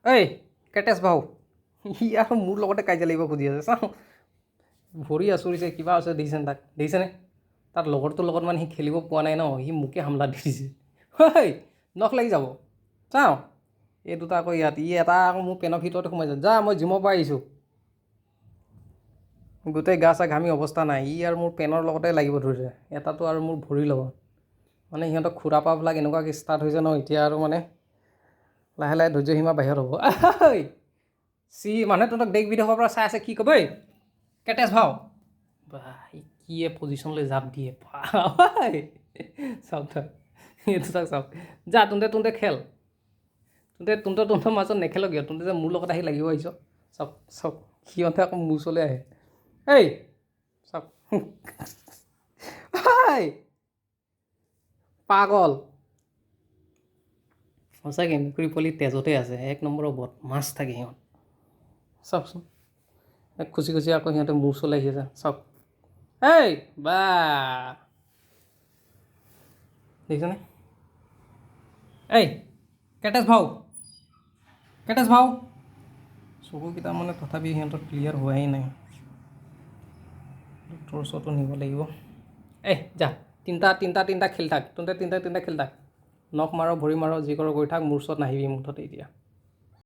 ঐ কেটেছ ভাও সি আৰু মোৰ লগতে কাজিয়া লাগিব খুজি আছে চাওঁ ভৰি আচৰিছে কিবা আছে দেখিছেনে তাৰ লগৰটোৰ লগত মানে সি খেলিব পোৱা নাই ন সি মোকে হামলা দি দিছে ঐ নখ লাগি যাব চাওঁ এই দুটা আকৌ ইয়াত এটা আকৌ মোৰ পেনৰ ভিতৰতে সোমাই যায় যা মই জিমৰ পৰা আহিছোঁ গোটেই গা চা ঘামি অৱস্থা নাই আৰু মোৰ পেনৰ লগতে লাগিব ধৰিছে এটাতো আৰু মোৰ ভৰিৰ লগত মানে সিহঁতক খুৰাপাবিলাক এনেকুৱাকৈ ষ্টাৰ্ট হৈছে ন এতিয়া আৰু মানে লাহে লাহে ধৈৰ্য সীমা বাহিৰত হ'ব মানুহে তহঁতক দেশ বিদেশৰ পৰা চাই আছে কি ক'ব কেটেছ ভাও বা কি পজিশ্যনলৈ জাপ দিয়ে চাওক এইটো চাওক যা তহঁতে খেল তহঁতৰ মাজত নেখেলক কিয় তহঁতে যে মোৰ লগত আহি লাগিব আহিছ চাওক সিহঁতে আকৌ মোৰ ওচৰলৈ আহে এই চাওক পাগল সঁচাকৈ মেকুৰী পোৱালি তেজতে আছে এক নম্বৰৰ বদমাছ থাকে সিহঁত চাওকচোন খুচি খুচি আকৌ সিহঁতে মোৰ ওচৰলৈ আহি আছে চাওক এই বা দেখিছেনে এই কেটেছ ভাও চকুকেইটা মানে তথাপি সিহঁতৰ ক্লিয়াৰ হোৱাই নাই ডক্টৰৰ ওচৰতো নিব লাগিব যা তিনিটা খেলি থাক তহঁতে তিনিটা খেলি থাক নখ মাৰ ভৰি মাৰ যি কৰ কৰি থাক মোৰ ওচৰত নাহিবি মুঠতে এতিয়া